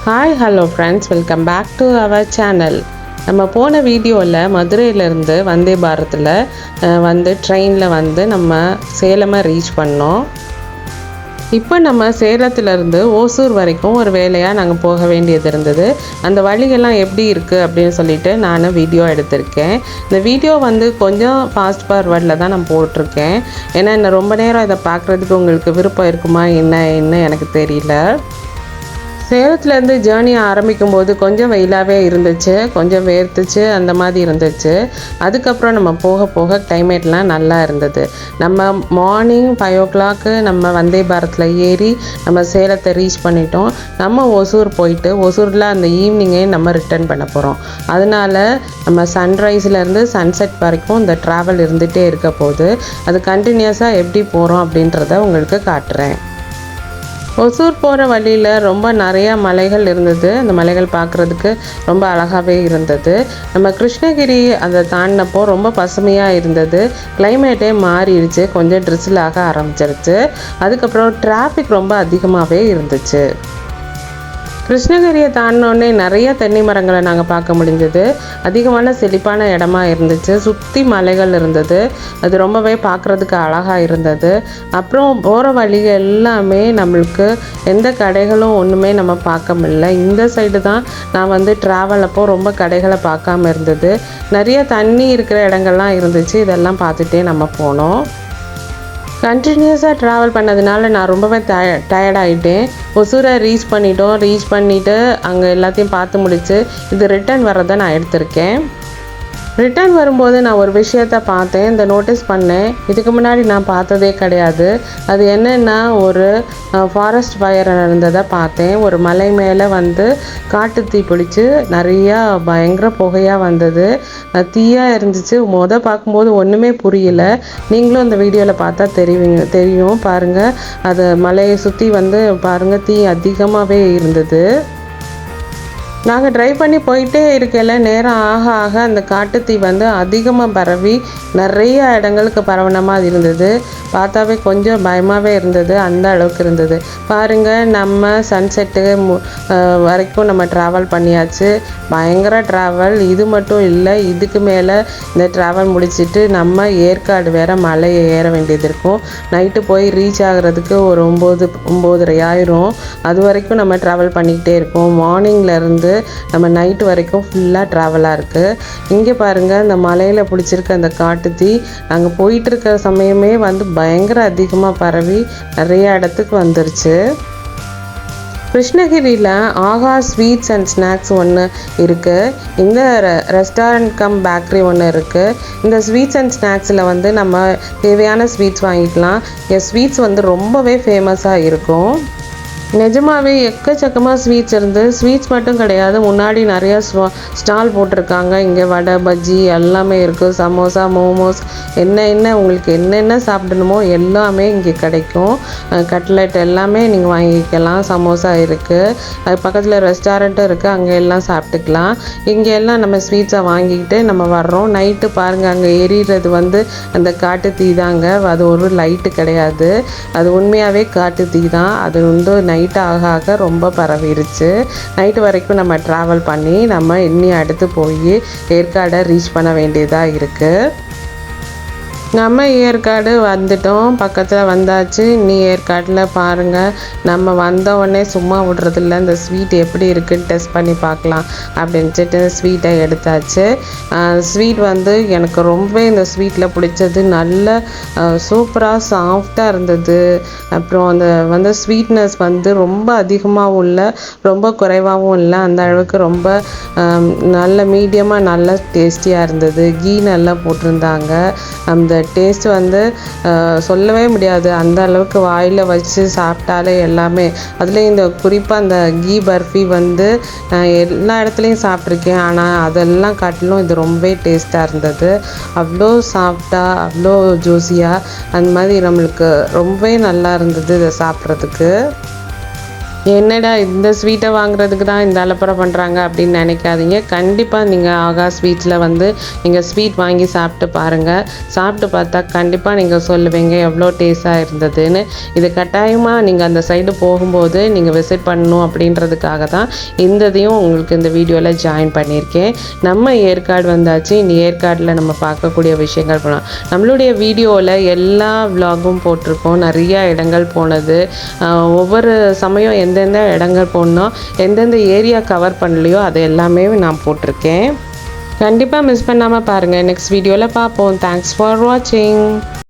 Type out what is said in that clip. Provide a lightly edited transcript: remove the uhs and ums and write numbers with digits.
Hi hello friends, welcome back to our channel. நம்ம போன வீடியோவில் மதுரையிலேருந்து வந்தே பாரத்தில் ட்ரெயினில் நம்ம சேலமை ரீச் பண்ணோம். இப்போ நம்ம சேலத்துலேருந்து ஓசூர் வரைக்கும் ஒரு வேலையாக நாங்கள் போக வேண்டியது இருந்தது. அந்த வழியெல்லாம் எப்படி இருக்குது அப்படின்னு சொல்லிட்டு நான் வீடியோ எடுத்திருக்கேன். இந்த வீடியோ கொஞ்சம் ஃபாஸ்ட் ஃபார்வர்டில் தான் நான் போட்டிருக்கேன். ஏன்னா இன்னும் ரொம்ப நேரம் இதை பார்க்குறதுக்கு உங்களுக்கு விருப்பம் இருக்குமா என்ன எனக்கு தெரியல. சேலத்துலேருந்து ஜேர்னி ஆரம்பிக்கும் போது கொஞ்சம் வெயிலாகவே இருந்துச்சு, கொஞ்சம் வேர்த்துச்சு, அந்த மாதிரி இருந்துச்சு. அதுக்கப்புறம் நம்ம போக போக கிளைமேட்லாம் நல்லா இருந்தது. நம்ம மார்னிங் 5 o'clock நம்ம வந்தே பாரத்தில் ஏறி நம்ம சேலத்தை ரீச் பண்ணிட்டோம். நம்ம ஒசூர் போயிட்டு ஒசூரில் அந்த ஈவினிங்கே நம்ம ரிட்டர்ன் பண்ண போகிறோம். அதனால் நம்ம சன்ரைஸ்லேருந்து சன்செட் வரைக்கும் இந்த ட்ராவல் இருந்துகிட்டே இருக்க போது அது கண்டினியூஸாக எப்படி போகிறோம் அப்படின்றத உங்களுக்கு காட்டுறேன். ஒசூர் போகிற வழியில் ரொம்ப நிறையா மலைகள் இருந்தது. அந்த மலைகள் பார்க்குறதுக்கு ரொம்ப அழகாகவே இருந்தது. நம்ம கிருஷ்ணகிரி அதை தாண்டினப்போ ரொம்ப பசுமையாக இருந்தது. கிளைமேட்டே மாறிடுச்சு, கொஞ்சம் ட்ரிசில் ஆக ஆரம்பிச்சிருச்சு. அதுக்கப்புறம் டிராஃபிக் ரொம்ப அதிகமாகவே இருந்துச்சு. கிருஷ்ணகிரியை தாண்டினோடனே நிறைய தென்னை மரங்களை நாங்கள் பார்க்க முடிஞ்சது. அதிகமான செழிப்பான இடமா இருந்துச்சு, சுற்றி மலைகள் இருந்தது. அது ரொம்பவே பார்க்குறதுக்கு அழகாக இருந்தது. அப்புறம் போகிற வழி எல்லாமே நம்மளுக்கு எந்த கடைகளும் ஒன்றுமே நம்ம பார்க்க முடியல. இந்த சைடு தான் நான் ட்ராவல் அப்போ ரொம்ப கடைகளை பார்க்காம இருந்தது. நிறைய தண்ணி இருக்கிற இடங்கள்லாம் இருந்துச்சு. இதெல்லாம் பார்த்துட்டே நம்ம போனோம். கண்டினியூஸாக ட்ராவல் பண்ணதுனால நான் ரொம்பவே டயர்டாகிட்டேன். ஒசூரை ரீச் பண்ணிவிட்டு அங்கே எல்லாத்தையும் பார்த்து முடிச்சு இது ரிட்டர்ன் வர்றதை நான் எடுத்திருக்கேன். ரிட்டர்ன் வரும்போது நான் ஒரு விஷயத்த பார்த்தேன், இந்த நோட்டீஸ் பண்ணேன். இதுக்கு முன்னாடி நான் பார்த்ததே கிடையாது. அது என்னென்னா, ஒரு ஃபாரஸ்ட் ஃபயர் நடந்ததை பார்த்தேன். ஒரு மலை மேலே காட்டு தீ பிடிச்சி நிறையா பயங்கர புகையாக வந்தது. தீயாக இருந்துச்சு. பார்க்கும்போது ஒன்றுமே புரியல. நீங்களும் அந்த வீடியோவில் பார்த்தா தெரியும் பாருங்கள். அது மலையை சுற்றி பாருங்கள், தீ அதிகமாகவே இருந்தது. நாங்கள் ட்ரைவ் பண்ணி போயிட்டே இருக்கல, நேரம் ஆக ஆக அந்த காட்டுத்தீ அதிகமாக பரவி நிறைய இடங்களுக்கு பரவின மாதிரி இருந்தது. பார்த்தாவே கொஞ்சம் பயமாகவே இருந்தது, அந்த அளவுக்கு இருந்தது. பாருங்கள், நம்ம சன்செட்டு வரைக்கும் நம்ம ட்ராவல் பண்ணியாச்சு. பயங்கர ட்ராவல். இது மட்டும் இல்லை, இதுக்கு மேலே இந்த ட்ராவல் முடிச்சுட்டு நம்ம ஏற்காடு வேறு மலையை ஏற வேண்டியது இருக்கும். நைட்டு போய் ரீச் ஆகிறதுக்கு ஒரு 9:30 ஆயிரும். அது வரைக்கும் நம்ம ட்ராவல் பண்ணிக்கிட்டே இருக்கோம். மார்னிங்லேருந்து நம்ம நைட்டு வரைக்கும் ஃபுல்லாக ட்ராவலாக இருக்குது. இங்கே பாருங்கள், இந்த மலையில் பிடிச்சிருக்க அந்த காட்டுத்தீ நாங்கள் போயிட்டுருக்க சமயமே பயங்கர அதிகமாக பரவி நிறைய இடத்துக்கு வந்துருச்சு. கிருஷ்ணகிரியில் ஆகா ஸ்வீட்ஸ் அண்ட் ஸ்நாக்ஸ் ஒன்று இருக்குது. இந்த ரெஸ்டாரண்ட் கம் பேக்கரி ஒன்று இருக்குது. இந்த ஸ்வீட்ஸ் அண்ட் ஸ்நாக்ஸில் நம்ம தேவையான ஸ்வீட்ஸ் வாங்கிக்கலாம். என் ஸ்வீட்ஸ் ரொம்பவே ஃபேமஸாக இருக்கும். நிஜமாகவே எக்கச்சக்கமாக ஸ்வீட்ஸ் இருந்து, ஸ்வீட்ஸ் மட்டும் கிடையாது, முன்னாடி நிறையா ஸ்டால் போட்டிருக்காங்க. இங்கே வடை, பஜ்ஜி எல்லாமே இருக்குது. சமோசா, மோமோஸ், என்ன உங்களுக்கு என்னென்ன சாப்பிடணுமோ எல்லாமே இங்கே கிடைக்கும். கட்லெட் எல்லாமே நீங்கள் வாங்கிக்கலாம். சமோசா இருக்குது. அது பக்கத்தில் ரெஸ்டாரண்ட்டும் இருக்குது, அங்கே எல்லாம் சாப்பிட்டுக்கலாம். இங்கே எல்லாம் நம்ம ஸ்வீட்ஸை வாங்கிக்கிட்டு நம்ம வர்றோம். நைட்டு பாருங்கள், அங்கே எரிகிறது அந்த காட்டு தீ தாங்க. அது ஒரு லைட்டு கிடையாது, அது உண்மையாகவே காட்டு தீ தான். அது நைட்டு ஆக ஆக ரொம்ப பரவிடுச்சு. நைட்டு வரைக்கும் நம்ம ட்ராவல் பண்ணி நம்ம இன்னி அடுத்து போய் ஏற்காடை ரீச் பண்ண வேண்டியதாக இருக்குது. நம்ம ஏற்காடு வந்துட்டோம், பக்கத்தில் வந்தாச்சு. இன்னி ஏற்காட்டில் பாருங்கள், நம்ம வந்தவுடனே சும்மா விடுறதில்ல. இந்த ஸ்வீட் எப்படி இருக்குன்னு டெஸ்ட் பண்ணி பார்க்கலாம் அப்படின்ட்டு ஸ்வீட்டை எடுத்தாச்சு. ஸ்வீட் எனக்கு ரொம்பவே இந்த ஸ்வீட்டில் பிடிச்சது நல்ல சூப்பராக சாஃப்டாக இருந்தது. அப்புறம் அந்த ஸ்வீட்னஸ் ரொம்ப அதிகமாகவும் இல்லை, ரொம்ப குறைவாகவும் இல்லை. அந்த அளவுக்கு ரொம்ப நல்ல மீடியமாக நல்ல டேஸ்டியாக இருந்தது. கீ நல்லா போட்டிருந்தாங்க. அந்த டேஸ்ட் சொல்லவே முடியாது. அந்த அளவுக்கு வாயில் வச்சு சாப்பிட்டாலே எல்லாமே. அதுலேயும் இந்த குறிப்பாக அந்த கீ பர்ஃபி எல்லா இடத்துலையும் சாப்பிட்ருக்கேன். ஆனால் அதெல்லாம் காட்டிலும் இது ரொம்பவே டேஸ்ட்டாக இருந்தது. அவ்வளோ சாஃப்டாக, அவ்வளோ ஜூஸியாக, அந்த மாதிரி நம்மளுக்கு ரொம்பவே நல்லா இருந்தது இதை சாப்பிட்றதுக்கு. என்னடா இந்த ஸ்வீட்டை வாங்குறதுக்கு தான் இந்த அலப்பறை பண்ணுறாங்க அப்படின்னு நினைக்காதீங்க. கண்டிப்பாக நீங்கள் ஆகா ஸ்வீட்ஸில் வந்து நீங்கள் ஸ்வீட் வாங்கி சாப்பிட்டு பாருங்கள். சாப்பிட்டு பார்த்தா கண்டிப்பாக நீங்கள் சொல்லுவீங்க எவ்வளோ டேஸ்ட்டாக இருந்ததுன்னு. இது கட்டாயமாக நீங்கள் அந்த சைடு போகும்போது நீங்கள் விசிட் பண்ணணும் அப்படின்றதுக்காக தான் இதையும் உங்களுக்கு இந்த வீடியோவில் ஜாயின் பண்ணியிருக்கேன். நம்ம ஏற்காடு வந்தாச்சு. இந்த ஏற்காடில் நம்ம பார்க்கக்கூடிய விஷயங்கள் போகலாம். நம்மளுடைய வீடியோவில் எல்லா விலாகும் போட்டிருக்கோம். நிறையா இடங்கள் போனது, ஒவ்வொரு சமயம் எந்தெந்த இடங்கள் போனோம், எந்தெந்த ஏரியா கவர் பண்ணலையோ அது எல்லாமே நான் போட்டிருக்கேன். கண்டிப்பாக மிஸ் பண்ணாமல் பாருங்கள். நெக்ஸ்ட் வீடியோவில் பார்ப்போம். தேங்க்ஸ் ஃபார் வாட்சிங்.